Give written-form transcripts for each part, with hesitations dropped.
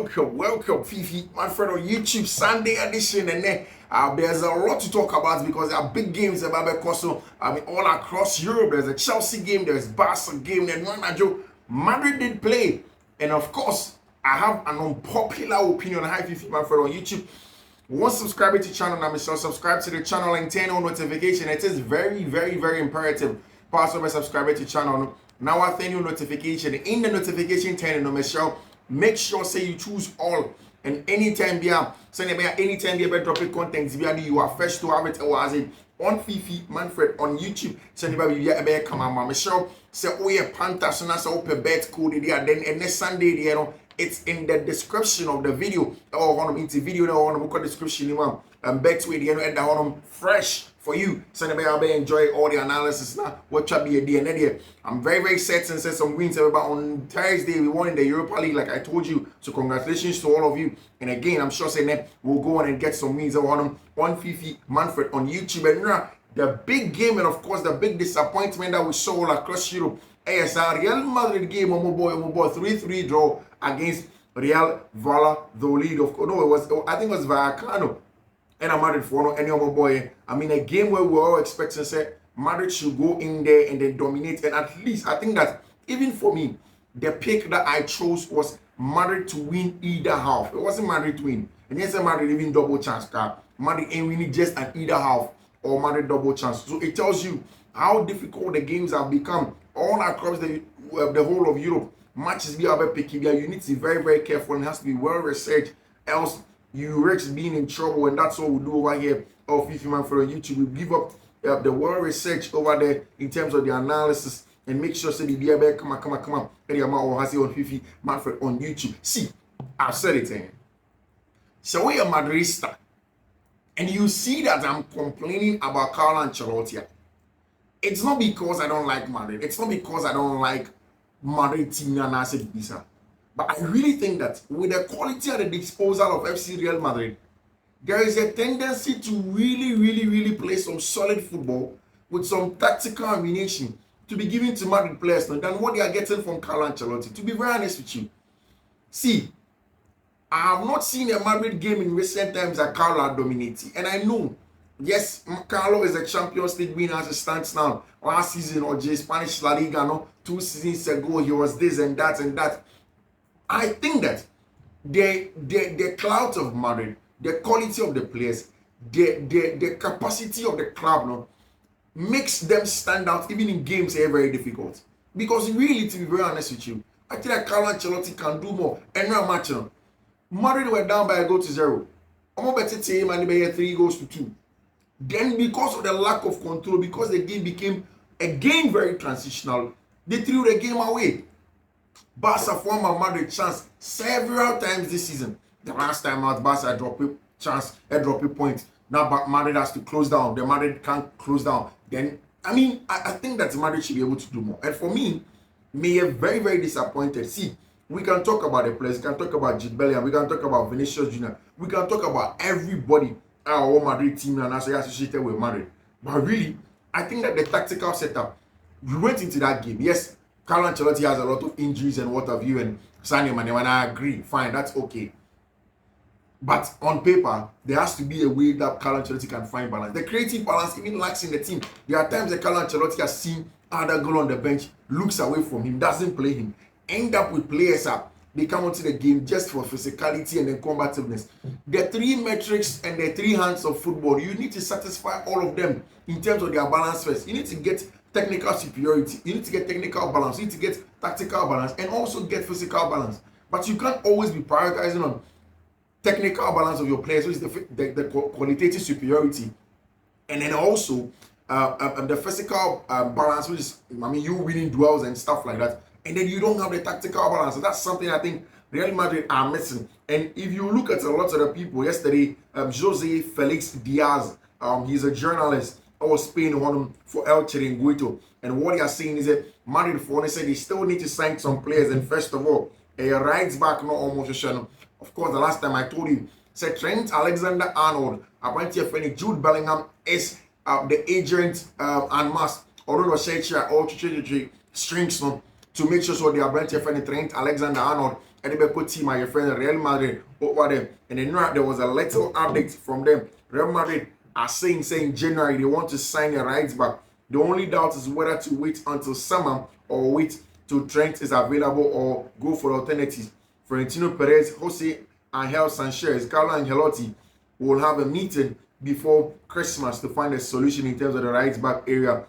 welcome, Fiifi-Manfred on YouTube Sunday edition, and there's a lot to talk about because there are big games about all across Europe. There's a Chelsea game, there's Barca game, and Madrid did play, and of course, I have an unpopular opinion. Hi, Fiifi-Manfred on YouTube. Once subscribe to the channel, now subscribe to the channel and turn on notification. It is very, very, very imperative. Pass over, subscribe to the channel. Now I turn your notification. In the notification turn on Michelle. Make sure say you choose all, and anytime anytime you drop a content, you are first to have it as it on Fiifi-Manfred on YouTube. Send you come on, Michelle. Say oh yeah, Panther, so that's open bet code there. Then and next Sunday, it's in the description of the video. Or on into video or on the description, Betway, and the fresh for you. So anybody enjoy all the analysis now. What should be a DNA? I'm very, very certain say some wins on Thursday. We won in the Europa League, like I told you. So congratulations to all of you. And again, I'm sure saying that we'll go on and get some wins on Fiifi-Manfred on YouTube. And now the big game, and of course the big disappointment that we saw all across Europe. ASR Real Madrid game on my boy 3-3 draw against Real Valladolid. Of course, no, I think it was Vallecano. And I'm Madrid for any other boy. I mean, a game where we were all expecting say Madrid should go in there and then dominate. And at least I think that even for me, the pick that I chose was Madrid to win either half. It wasn't Madrid to win. And yes, Madrid even double chance. Madrid ain't winning just an either half or Madrid double chance. So it tells you how difficult the games have become all across the whole of Europe. Matches be about picking. You need to be very, very careful and it has to be well researched. Else you risk being in trouble, and that's what we do over here on Fiifi-Manfred on YouTube. We give up the well research over there in terms of the analysis and make sure say the BB come on. Or has it on Fiifi-Manfred on YouTube. See, I've said it again. So we are Madridista, and you see that I'm complaining about Carlo Ancelotti. It's not because I don't like Madrid. It's not because I don't like Madrid team and I said Bisa. But I really think that with the quality at the disposal of FC Real Madrid, there is a tendency to really play some solid football with some tactical ammunition to be given to Madrid players than what they are getting from Carlo Ancelotti. To be very honest with you, see, I have not seen a Madrid game in recent times that Carlo dominated. And I know, yes, Carlo is a Champions League winner as it stands now. Last season or Spanish La Liga, no, 2 seasons ago, he was this and that and that. I think that the clout of Madrid, the quality of the players, the capacity of the club, no, makes them stand out even in games that are very difficult. Because really, to be very honest with you, I think that Carlo Ancelotti can do more. And now match, no, Madrid were down by a goal to 0. I'm about to say man, they had 3 goals to 2. Then because of the lack of control, because the game became again very transitional, they threw the game away. Barca former Madrid chance several times this season. The last time out, Barca dropped a chance, drop a point. Now Madrid has to close down. The Madrid can't close down. Then, I mean, I think that Madrid should be able to do more. And for me, me are very, very disappointed. See, we can talk about the players. We can talk about Jude Bellingham. We can talk about Vinicius Jr. We can talk about everybody our Madrid team and as associated with Madrid. But really, I think that the tactical setup, we went into that game. Yes, Carlo Ancelotti has a lot of injuries and what have you, and Sadio Mane, and I agree, fine, that's okay. But on paper, there has to be a way that Carlo Ancelotti can find balance. The creative balance even lacks in the team. There are times that Carlo Ancelotti has seen other goal on the bench, looks away from him, doesn't play him, end up with players up. They come onto the game just for physicality and then combativeness. The 3 metrics and the 3 hands of football, you need to satisfy all of them in terms of their balance first. You need to get technical superiority. You need to get technical balance. You need to get tactical balance and also get physical balance. But you can't always be prioritizing on technical balance of your players, which is the qualitative superiority, and then also the physical balance, which is, I mean, you winning duels and stuff like that. And then you don't have the tactical balance. So that's something I think Real Madrid are missing. And if you look at a lot of the people yesterday, Jose Felix Diaz, he's a journalist out of Spain, won for El Chiringuito. And what they are saying is that Madrid for said they still need to sign some players. And first of all, a right back, not almost a of course, the last time I told you, said Trent Alexander-Arnold, apparently a friend Jude Bellingham is the agent and must, although the all strings no, to make sure so they are Brentford Trent Alexander-Arnold and the team, my friend Real Madrid over there. And then there was a little update from them. Real Madrid are saying January they want to sign a right back. The only doubt is whether to wait until summer or wait till Trent is available or go for alternatives. Florentino Perez, Jose Angel Sanchez, Carlo Ancelotti will have a meeting before Christmas to find a solution in terms of the right back area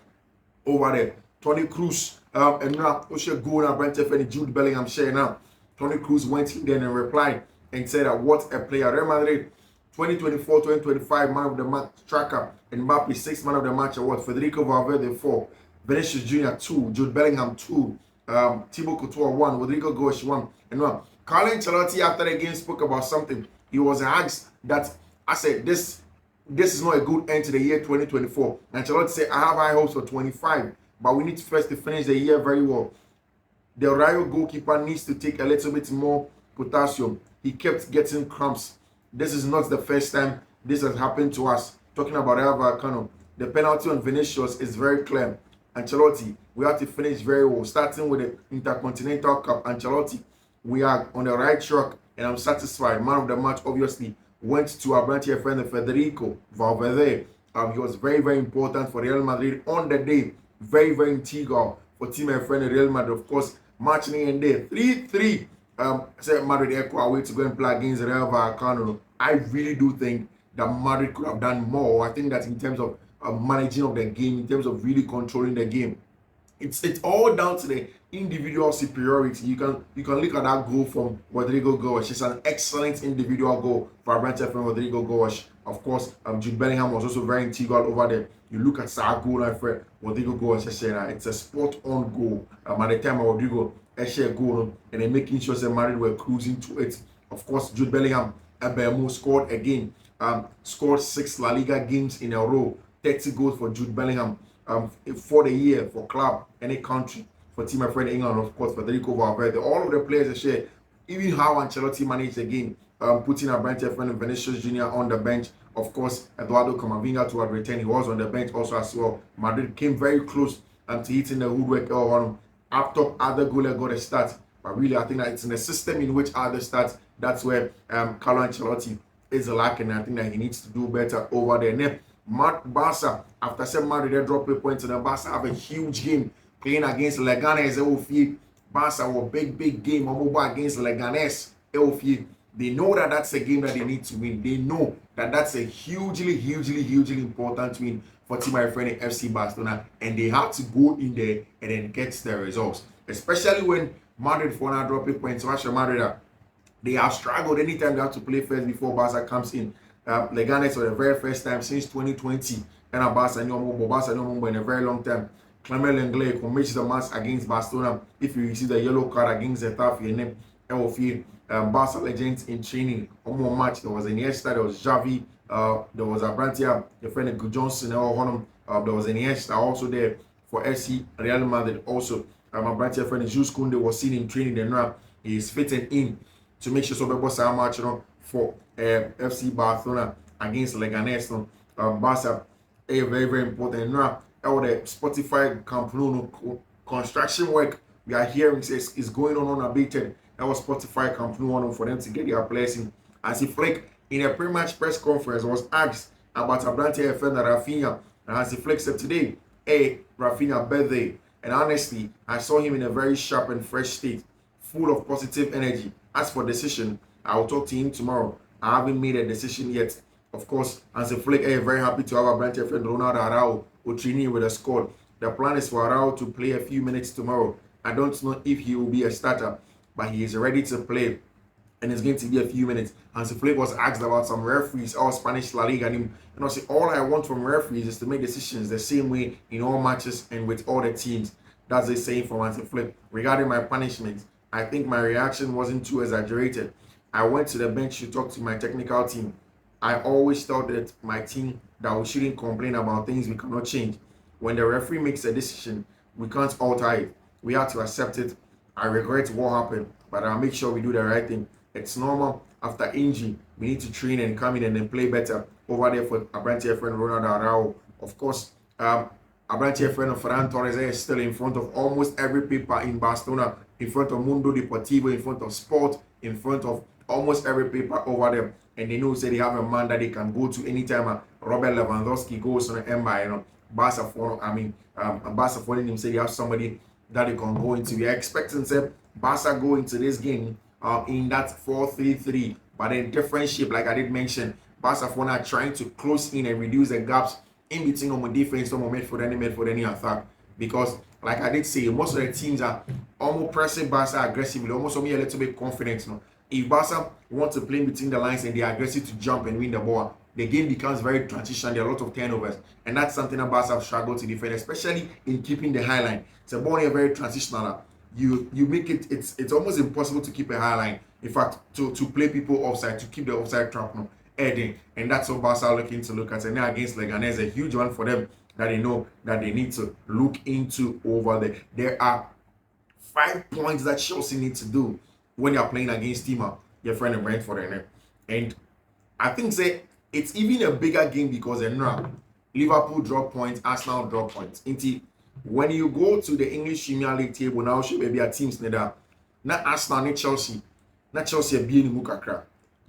over there. Tony Cruz, and now Osha Gona, Brentford, and Jude Bellingham share now. Tony Cruz went in there and replied and said that what a player. Real Madrid 2024-2025 man of the match tracker, and Mbappe 6th man of the match award, Federico Valverde 4, Vinicius Jr. 2, Jude Bellingham 2, Thibaut Courtois 1, Rodrigo Goes 1, and 1. Carlo Ancelotti after the game spoke about something. He was asked that, I said, this is not a good end to the year 2024. Ancelotti said, I have high hopes for 25, but we need first to finish the year very well. The Rayo goalkeeper needs to take a little bit more potassium. He kept getting cramps. This is not the first time this has happened to us. Talking about El Vallecano, the penalty on Vinicius is very clear. Ancelotti, we have to finish very well. Starting with the Intercontinental Cup, Ancelotti, we are on the right track, and I'm satisfied. Man of the match, obviously, went to our branch friend Federico Valverde. He was very, very important for Real Madrid on the day. Very, very integral for team and friend Real Madrid. Of course, matching in there 3-3. Said Madrid Echo away to go and play against Real Vallecano. I really do think that Madrid could have done more. I think that in terms of managing of the game, in terms of really controlling the game, it's all down to the individual superiority. You can look at that goal from Rodrigo Goes. It's an excellent individual goal for Brentford from Rodrigo Goes. Of course, Jude Bellingham was also very integral over there. You look at that goal and for Rodrigo Goes, it's a spot on goal. At the time Rodrigo share goal and then making sure that Madrid were cruising to it. Of course, Jude Bellingham scored again. Scored 6 La Liga games in a row. 30 goals for Jude Bellingham for the year, for club, any country, for team and friend England, of course, Federico Valverde. All of the players share, even how Ancelotti managed the game, putting a Brentford friend Vinicius Jr. on the bench. Of course, Eduardo Camavinga to return, he was on the bench also as well. Madrid came very close to hitting the woodwork on up top. Other goaler got a start, but really I think that it's in the system in which other starts. That's where Carlo Ancelotti is lacking. I think that he needs to do better over there. Now, Barca, after some Madrid they drop a point, and then Barca have a huge game playing against Leganes. Barca were big game against Leganes. They know that that's a game that they need to win. They know that that's a hugely important win for team my friend FC Barcelona, and they have to go in there and then get the results. Especially when Madrid for now drop a point. So actually Madrid, they have struggled anytime they have to play first before Barca comes in. Leganes for the very first time since 2020, and Barca in a very long time. Clement Lenglet commits the match against Barcelona. If you see the yellow card against Zetafe, your name Barca legends in training. One more match. There was Iniesta, there was Xavi, there was Abrantia, your friend Johnson, there was Iniesta also there for FC Real Madrid. Also, Abrantia friend Jules Koundé was seen in training. Then now he is fitting in to make sure so people say match for FC Barcelona against Leganes. Barca very important. Now, the Spotify Camp Nou construction work we are hearing says is going on unabated. That was Spotify Camp Nou for them to get their place in. As he Flick in a pre-match press conference was asked about Abrante friend Rafinha, and as he Flick said today, hey, Rafinha birthday. And honestly, I saw him in a very sharp and fresh state, full of positive energy. As for decision, I will talk to him tomorrow. I haven't made a decision yet. Of course, as a Flick, I'm very happy to have a Brentford friend Ronaldo Araujo who training with the squad. The plan is for Araujo to play a few minutes tomorrow. I don't know if he will be a starter, but he is ready to play, and it's going to be a few minutes. And the Flick was asked about some referees, all Spanish La Liga, and I say all I want from referees is to make decisions the same way in all matches and with all the teams. That's the saying from Hansi Flick. Regarding my punishment, I think my reaction wasn't too exaggerated. I went to the bench to talk to my technical team. I always thought that my team that we shouldn't complain about things we cannot change. When the referee makes a decision, we can't alter it. We have to accept it. I regret what happened, but I'll make sure we do the right thing. It's normal. After injury, we need to train and come in and then play better over there for Abrante friend Ronaldo Araujo. Of course, Abranche friend of Ferran Torres is still in front of almost every paper in Barcelona, in front of Mundo Deportivo, in front of Sport, in front of almost every paper over there. And they know say they have a man that they can go to anytime. Robert Lewandowski goes on the Emba, you know, Barca for him say they have somebody that they can go into. We are expecting say Barca go into this game in that 4-3-3, but in different shape, like I did mention. Barcelona are trying to close in and reduce the gaps in between on defense, on midfield, any attack. Because, like I did say, most of the teams are almost pressing Barca aggressively, almost only a little bit confident. You know? If Barca want to play between the lines and they are aggressive to jump and win the ball, the game becomes very transition. There are a lot of turnovers, and that's something that Barca have struggled to defend, especially in keeping the high line. It's a ball here very transitional. You make it. It's almost impossible to keep a high line. In fact, to play people offside, to keep the offside trap heading, and that's what Barca are looking to look at. And now against Leganés, a huge one for them that they know that they need to look into over there. There are 5 points that Chelsea need to do when you're playing against your friend in Brentford, and I think say it's even a bigger game because Liverpool drop points, Arsenal drop points. When you go to the English Premier League table now, should maybe a teams that not Arsenal, not Chelsea being in Mukakra.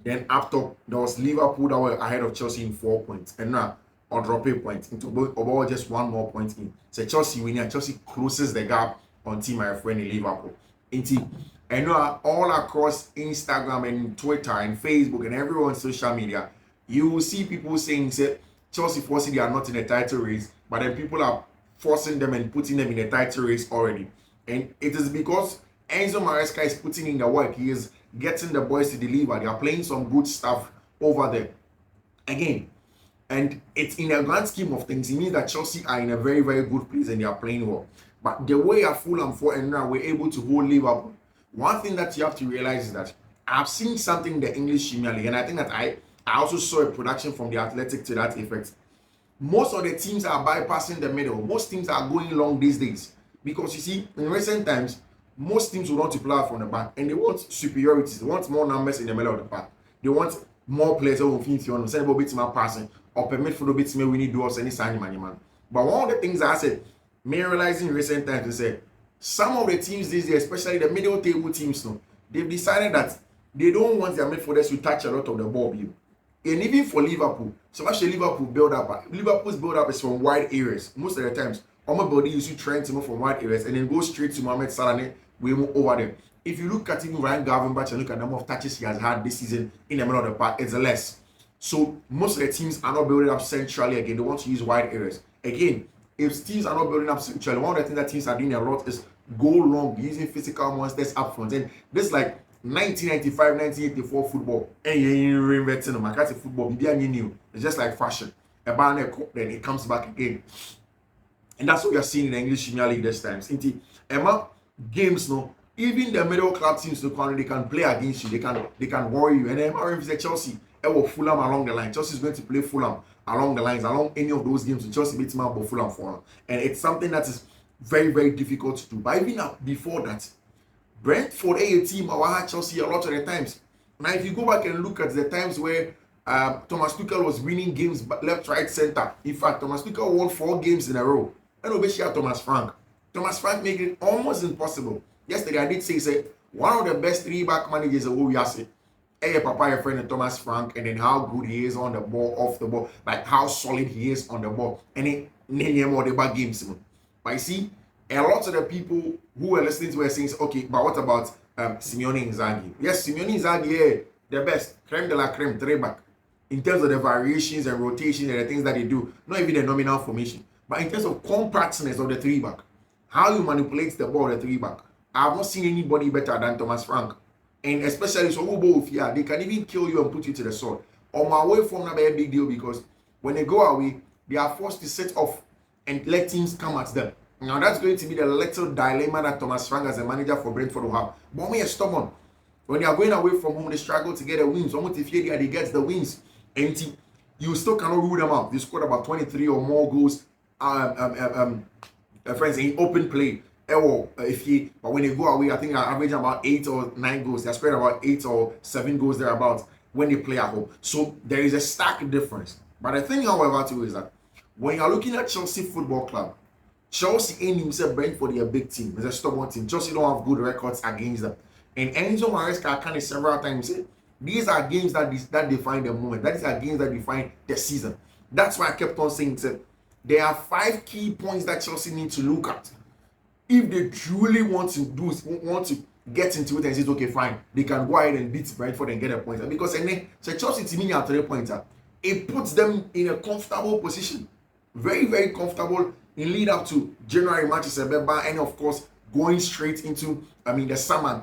Then up top, there was Liverpool that were ahead of Chelsea in 4 points. And now, or drop a point into about just 1 more point in. So Chelsea winning, Chelsea closes the gap on team my friend in Liverpool. And now all across Instagram and Twitter and Facebook and everyone on social media, you will see people saying, say, Chelsea forcing they are not in a title race, but then people are forcing them and putting them in a title race already. And it is because Enzo Maresca is putting in the work. He is getting the boys to deliver. They are playing some good stuff over there. Again, and it's in a grand scheme of things, it means that Chelsea are in a very, very good place and they are playing well. But the way Fulham for and now we're able to hold Liverpool, one thing that you have to realize is that I've seen something in the English Premier League, and I think that I also saw a production from the Athletic to that effect. Most of the teams are bypassing the middle. Most teams are going long these days. Because you see, in recent times, most teams will want to play from the back and they want superiority. They want more numbers in the middle of the park. They want more players who will fit you on, send a bit more passing, or permit for a bit more we need to do us any sign man. But one of the things I said, me realizing in recent times is say some of the teams these days, especially the middle table teams, they've decided that they don't want their midfielders to touch a lot of the ball. And even for Liverpool, so actually Liverpool build up. Liverpool's build up is from wide areas. Most of the times, body usually trying to move from wide areas and then go straight to Mohamed Salah. We move over there. If you look at even Ryan Gravenberch and look at the number of touches he has had this season in the middle of the park, it's less. So most of the teams are not building up centrally again. They want to use wide areas. Again, if teams are not building up centrally, one of the things that teams are doing a lot is go long, using physical monsters up front. And this is like 1995, 1984 football. And you're reinventing them. I can't say football, new. It's just like fashion. Then it comes back again. And that's what we are seeing in the English Premier League this time. Emma, games, even the middle club teams, they can play against you. They can worry you. And then if it's Chelsea, Fulham along the line. Chelsea is going to play Fulham along the lines, along any of those games. Chelsea beats Fulham for them. And it's something that is very, very difficult to do. But even before that, Brentford a team had Chelsea a lot of the times. Now, if you go back and look at the times where Thomas Tuchel was winning games left, right, center. In fact, Thomas Tuchel won 4 games in a row. And obviously Thomas Frank. Thomas Frank made it almost impossible. Yesterday, I did say one of the best 3-back managers of we are saying. Hey, Papa, your friend Thomas Frank, and then how good he is on the ball, off the ball, like how solid he is on the ball. And then name more the back games. But you see, a lot of the people who were listening to were saying, okay, but what about Simeone Inzaghi? Yes, Simeone Inzaghi, the best, creme de la creme, 3-back. In terms of the variations and rotations and the things that they do, not even the nominal formation, but in terms of compactness of the 3-back, how you manipulate the ball, the 3-back. I have not seen anybody better than Thomas Frank. And especially they can even kill you and put you to the sword. On my way from that, a big deal because when they go away, they are forced to set off and let teams come at them. Now that's going to be the little dilemma that Thomas Frank as a manager for Brentford will have. But when you're stubborn, when they are going away from home, they struggle to get the wins. Almost if they get the wins, and you still cannot rule them out. They scored about 23 or more goals. Friends in open play. But when they go away, I think I average about 8 or 9 goals. They're scoring about 8 or 7 goals thereabouts when they play at home. So there is a stark difference. But the thing, however, too, is that when you're looking at Chelsea Football Club, Chelsea ain't himself Brentford, they a big team. It's a stubborn team. Chelsea don't have good records against them. And Enzo Maresca kind of several times said, these are games that define the moment. That is are games that define the season. That's why I kept on saying, there are 5 key points that Chelsea need to look at if they truly want to get into it and say, okay, fine, they can go ahead and beat Brentford and get a point. Because then Chelsea team at 3 points, it puts them in a comfortable position, very, very comfortable in lead up to January matches, and of course going straight into the summer,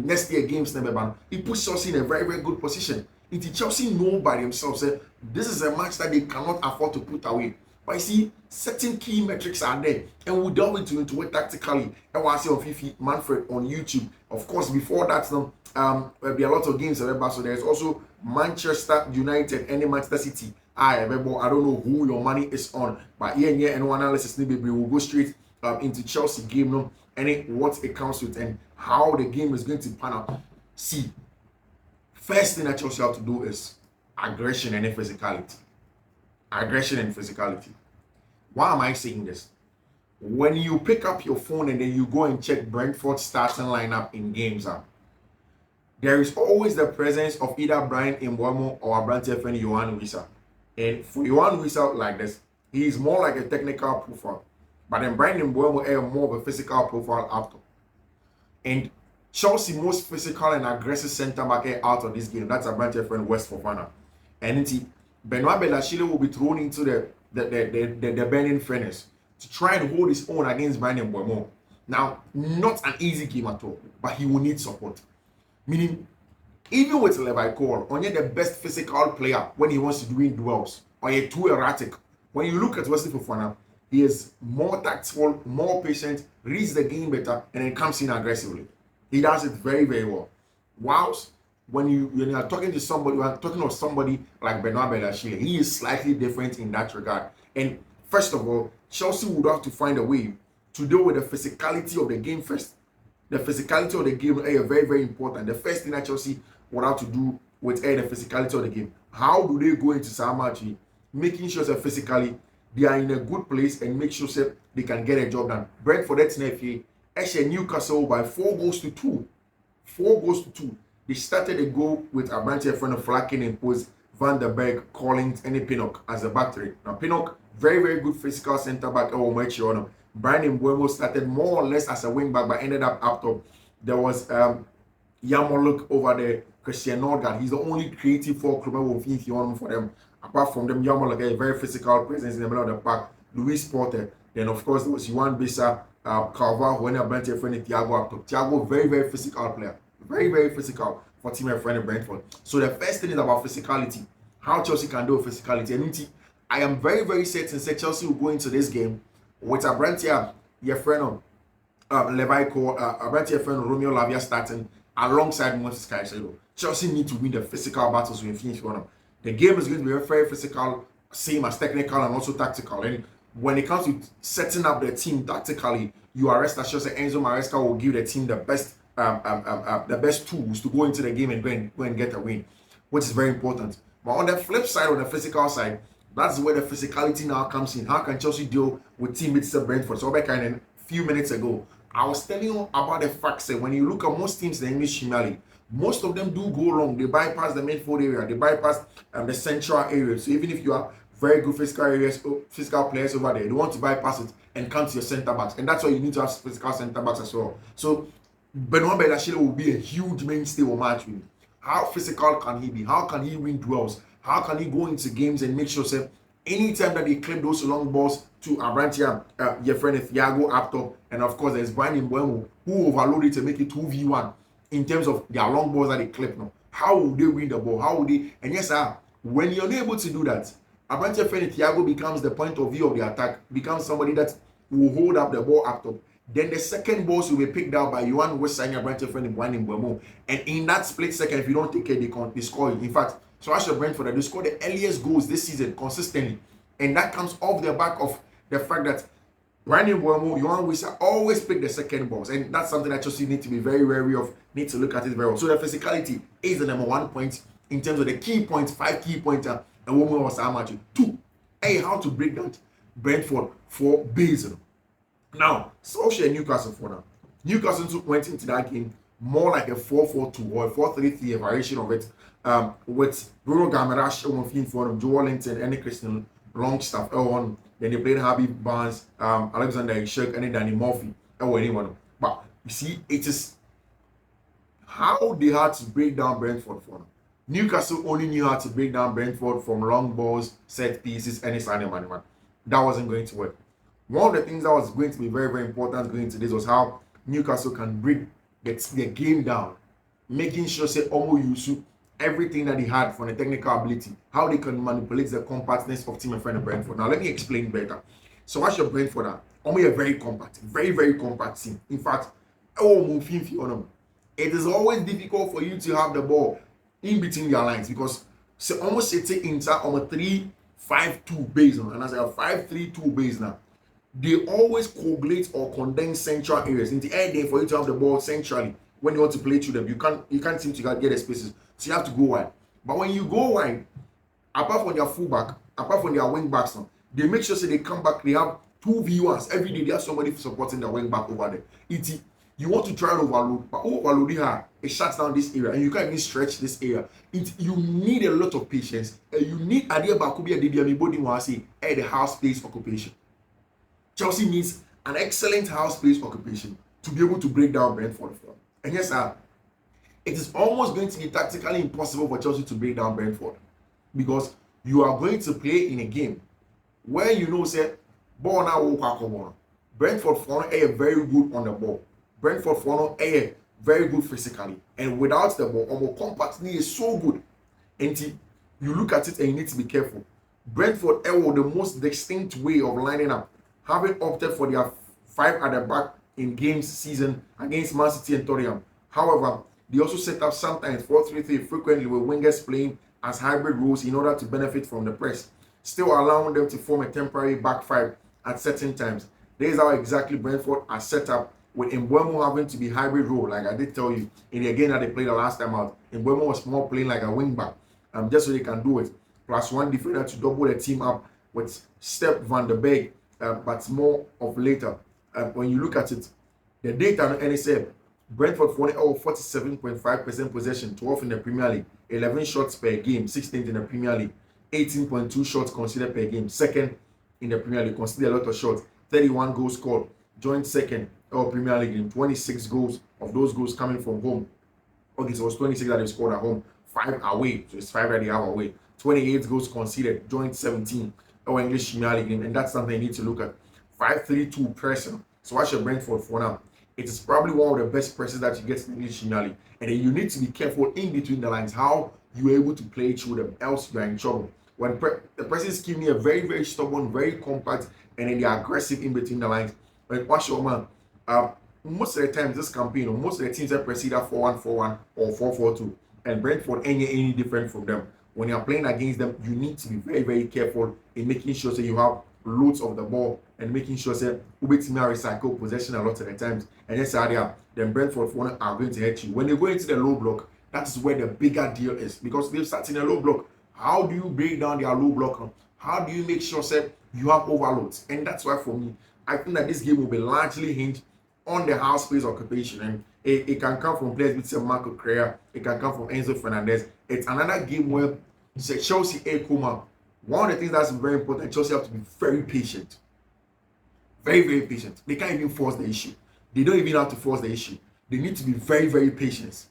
next year games. It puts Chelsea in a very, very good position. If Chelsea know by themselves, this is a match that they cannot afford to put away. But you see, certain key metrics are there, and we'll delve into it tactically. And we'll see on Fiifi-Manfred on YouTube. Of course, before that, there'll be a lot of games. So there's also Manchester United and Manchester City. I don't know who your money is on, but and one analysis we will go straight into Chelsea game, and what it comes with and how the game is going to pan out. See, first thing that Chelsea have to do is aggression and physicality. Aggression and physicality. Why am I saying this? When you pick up your phone and then you go and check Brentford's starting lineup in games, there is always the presence of either Brian Mbeumo or Brentford friend Yohan Wissa. And for Yohan Wissa like this, he is more like a technical profile. But then Brian Mbeumo is more of a physical profile after. And Chelsea most physical and aggressive centre back out of this game. That's a Brentford friend West Fofana. And Benoit Bellachile will be thrown into the burning furnace to try and hold his own against Brian Mbeumo. Now, not an easy game at all, but he will need support. Meaning, even with Levi Cole, only the best physical player when he wants to win duels, or you're too erratic. When you look at Wesley Fofana, he is more tactful, more patient, reads the game better, and then comes in aggressively. He does it very, very well. Whilst when you are talking to somebody, like Benoit Bellachile, he is slightly different in that regard. And first of all, Chelsea would have to find a way to deal with the physicality of the game first. The physicality of the game is very, very important. The first thing that Chelsea would have to do with the physicality of the game. How do they go into Samachi, making sure that physically they are in a good place and make sure that they can get a job done. Brentford, that's actually Newcastle by 4-2. 4-2. They started a goal with a branch in front of Flacken and Post, Van der Berg, Collins, and Pinnock as a back three. Now, Pinnock, very, very good physical centre back. Brian Mbeumo started more or less as a wing back, but ended up top. There was Yarmolenko over there, Christian Nordgaard. He's the only creative fulcrum for them. Apart from them, Yarmolenko, a very physical presence in the middle of the park. Luis Porter. Then, of course, there was Juan Bisa, Carvalho, when I went to friend Thiago up top. Thiago, very, very physical player. Very, very physical for team friend of Brentford. So the first thing is about physicality. How Chelsea can do physicality. And I am very, very certain that Chelsea will go into this game with a Brentford, your friend Levi Cole, a Brentford friend Romeo Lavia starting alongside Moses Caicedo. Chelsea need to win the physical battles with Fiifi-Manfred. The game is going to be very physical, same as technical and also tactical. And when it comes to setting up the team tactically, you are rest assured that Enzo Maresca will give the team the best tools to go into the game and go and get a win, which is very important. But on the flip side, on the physical side, that's where the physicality now comes in. How can Chelsea deal with teammates of Brentford? So back a few minutes ago, I was telling you about the fact that when you look at most teams in the English Premier League, most of them do go long. They bypass the midfield area. They bypass the central area. So even if you are very good physical players over there, they want to bypass it and come to your centre backs. And that's why you need to have physical centre backs as well. So Benoit Bellachile will be a huge mainstay of match winning. How physical can he be? How can he win duels? How can he go into games and make sure that anytime that they clip those long balls to Abrantia, your friend Thiago up top, and of course there's Brian Mbeumo who overloaded to make it 2v1 in terms of their long balls that they clip now. How will they win the ball? How will they? And yes, when you're not able to do that, Abrantia friend Thiago becomes the point of view of the attack, becomes somebody that will hold up the ball up top. Then the second balls will be picked out by Yohan Wissa and Brentford friend Brian Mbeumo. And in that split second, if you don't take care, they score you. In fact, so as Brentford, they scored the earliest goals this season consistently. And that comes off the back of the fact that Brian Mbeumo, Yohan Wissa always pick the second balls. And that's something that Chelsea need to be very wary of, need to look at it very well. So the physicality is the number 1 point in terms of the key points, 5 key points, and one more was how much. 2, how to break down Brentford for Basel. Now, Solskjaer Newcastle for now. Newcastle went into that game more like a 4-4-2 or a 4-3-3 variation of it, with Bruno Gamarash on field for them, Joe Wellington, and Christian Longstaff on. Then they played Harvey Barnes, Alexander Ishak, and Danny Murphy. Anyone. But you see, it is how they had to break down Brentford for them. Newcastle only knew how to break down Brentford from long balls, set pieces, and it's animal. That wasn't going to work. One of the things that was going to be very, very important going into this was how Newcastle can break their game down, making sure say Omo Yusu everything that he had from the technical ability, how they can manipulate the compactness of team and friend of Brentford. Now let me explain better. So what's your Brentford are? Omo a very compact, very, very compact team. In fact, it is always difficult for you to have the ball in between your lines because so almost it's into on a 3-5-2 base now, and as a 5-3-2 base now. They always coagulate or condense central areas in the air there for you to have the ball centrally when you want to play through them. You can't seem to get the spaces, so you have to go wide. But when you go wide, apart from their fullback, apart from their wing backs now, they make sure so they come back. They have 2v1s every day. They have somebody supporting their wing back over there. You want to try and overload, but overloading her, it shuts down this area, and you can't even stretch this area. You need a lot of patience, and you need idea about could be a DDM want to say at the house space occupation. Chelsea needs an excellent house space occupation to be able to break down Brentford. And yes, sir, it is almost going to be tactically impossible for Chelsea to break down Brentford because you are going to play in a game where you know, say, ball now will come on. Brentford for are very good on the ball. Brentford for are very good physically, and without the ball, almost compactly is so good. And you look at it and you need to be careful. Brentford are the most distinct way of lining up, having opted for their 5 at the back in games season against Man City and Tottenham. However, they also set up sometimes 4-3-3 frequently with wingers playing as hybrid roles in order to benefit from the press, still allowing them to form a temporary back 5 at certain times. This is how exactly Brentford are set up, with Mbeumo having to be hybrid role, like I did tell you in the game that they played the last time out. Mbeumo was more playing like a wing back, just so they can do it. Plus one defender to double the team up with Step van der Beek. But more of later. When you look at it, the data on NSF, Brentford for 47.5% possession, 12 in the Premier League, 11 shots per game, 16th in the Premier League, 18.2 shots considered per game, second in the Premier League, consider a lot of shots, 31 goals scored, joined second Premier League in 26 goals of those goals coming from home. Okay, so it was 26 that they scored at home, 5 away, so it's 5 that they have away, 28 goals conceded, joined 17. English Premier League game, and that's something you need to look at. 5-3-2 pressing. So what's your Brentford for now? It is probably one of the best presses that you get in English Premier League, and then you need to be careful in between the lines how you're able to play through them, else you're in trouble. When the presses give me a very, very stubborn, very compact, and then they're aggressive in between the lines. But what's your man? Most of the times this campaign, or most of the teams that press either 4-1-4-1 or 4-4-2, and Brentford ain't any different from them. When you're playing against them, you need to be very, very careful in making sure that you have loads of the ball and making sure that Ubetima recycle possession a lot of the times. And yes, then Brentford are going to hurt you. When they go into the low block, that is where the bigger deal is because they've started in a low block. How do you break down their low block? How do you make sure that you have overloads? And that's why for me, I think that this game will be largely hinged on the house space occupation, and it can come from players with Marco Correa, it can come from Enzo Fernandez. It's another game where Chelsea Kuma. One of the things that's very important, Chelsea have to be very patient. Very, very patient. They can't even force the issue. They don't even have to force the issue. They need to be very, very patient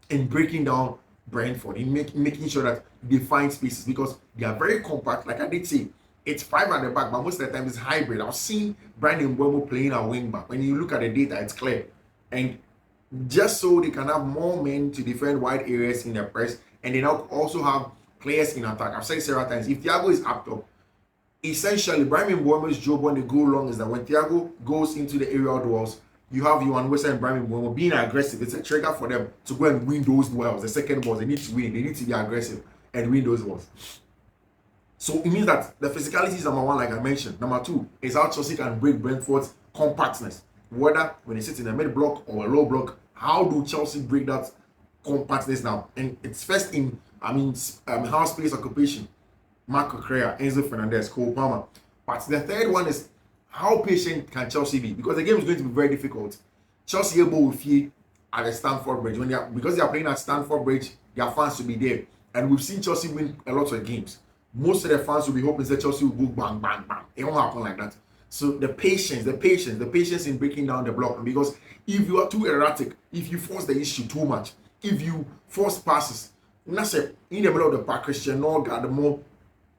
in breaking down Brentford, in making sure that they find spaces because they are very compact. Like I did say, it's 5 at the back, but most of the time it's hybrid. I've seen Brandon Mbeumo playing a wing back. When you look at the data, it's clear. And just so they can have more men to defend wide areas in their press, and they now also have players in attack. I've said several times, if Thiago is up top, essentially Brandon Mbeumo's job when they go long is that when Thiago goes into the aerial duels, you have Yohan Wissa and Brandon Mbeumo being aggressive. It's a trigger for them to go and win those duels. The second balls, they need to win. They need to be aggressive and win those balls. So it means that the physicality is number 1, like I mentioned. Number 2 is how Chelsea can break Brentford's compactness. Whether when they sit in the mid block or a low block, how do Chelsea break that compactness now? And it's first in, house space occupation. Marco Correa, Enzo Fernandez, Cole Palmer. But the third one is how patient can Chelsea be? Because the game is going to be very difficult. Chelsea able with you at the Stamford Bridge because they are playing at Stamford Bridge, their fans will be there, and we've seen Chelsea win a lot of games. Most of the fans will be hoping that Chelsea will go bang bang bang. It won't happen like that. So the patience in breaking down the block. Because if you are too erratic, if you force the issue too much, if you force passes, that's it. In the middle of the park, Cristiano Gardemo,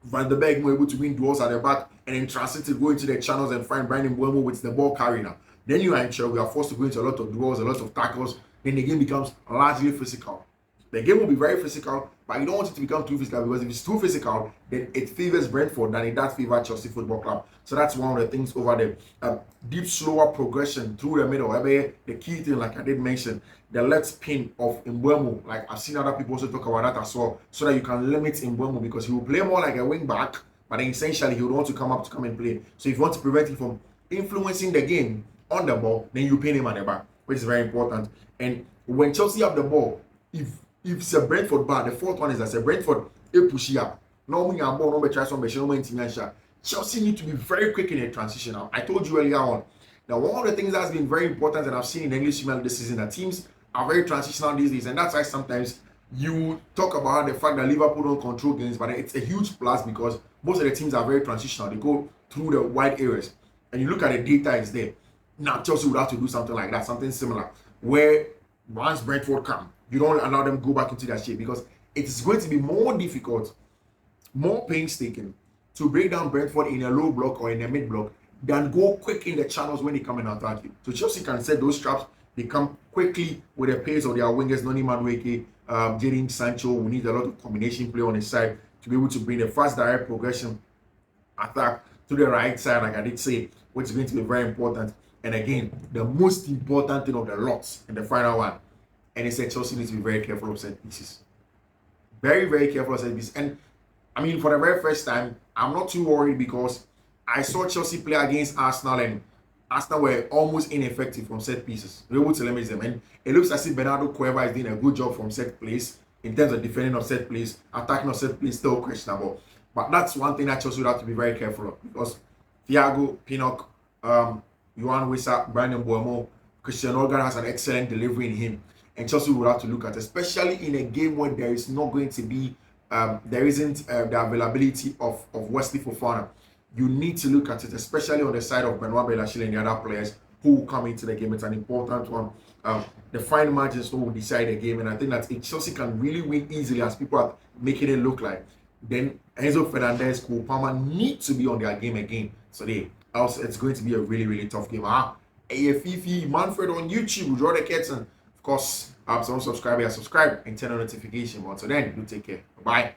Van der Beek were able to win duels at the back and then transit it, go into the channels and find Brandon Mbeumo with the ball carrier. Then you are in trouble. We are forced to go into a lot of duels, a lot of tackles. Then the game becomes largely physical. The game will be very physical, but you don't want it to become too physical, because if it's too physical, then it favors Brentford than it does favor Chelsea Football Club. So that's one of the things over there. Deep, slower progression through the middle. The key thing, like I did mention, the left spin of Mbeumo. Like I've seen other people also talk about that as well, so that you can limit Mbeumo, because he will play more like a wing back, but then essentially he would want to come and play. So if you want to prevent him from influencing the game on the ball, then you pin him at the back, which is very important. And when Chelsea have the ball, if it's a Brentford bar, the fourth one is that a Brentford push up. Normally, I'm ball number try some Chelsea need to be very quick in a transition. I told you earlier on. Now, one of the things that's been very important, and I've seen in English Premier League this season, that teams are very transitional these days, and that's why sometimes you talk about the fact that Liverpool don't control games, but it's a huge plus because most of the teams are very transitional. They go through the wide areas, and you look at the data is there. Now, Chelsea would have to do something like that, something similar, where once Brentford come, you don't allow them to go back into their shape, because it is going to be more difficult, more painstaking to break down Brentford in a low block or in a mid block than go quick in the channels when they come and attack you. So Chelsea can set those traps. They come quickly with the pace of their wingers, Noni Madueke, Jadon Sancho. We need a lot of combination play on his side to be able to bring the fast direct progression attack to the right side, like I did say, which is going to be very important. And again, the most important thing of the lots in the final one, and he said Chelsea needs to be very careful of set pieces. Very, very careful of set pieces. And I mean, for the very first time, I'm not too worried, because I saw Chelsea play against Arsenal, and Arsenal were almost ineffective from set pieces. We were able to limit them. And it looks as if Bernardo Cueva is doing a good job from set plays in terms of defending of set plays, attacking of set plays, still questionable. But that's one thing that Chelsea would have to be very careful of, because Thiago, Pinnock, Yohan Wissa, Brandon Mbeumo, Christian Olga has an excellent delivery in him. And Chelsea will have to look at, especially in a game where there is not going to be, there isn't the availability of Wesley Fofana. You need to look at it, especially on the side of Benoit Bellachile and the other players who will come into the game. It's an important one. The fine margins will decide the game, and I think that if Chelsea can really win easily, as people are making it look like, then Enzo Fernandez, Cole Palmer need to be on their game again today. Else, it's going to be a really, really tough game. Fiifi-Manfred on YouTube. Draw the curtain. Of course, some subscribe and turn on notification. But until then, do take care. Bye.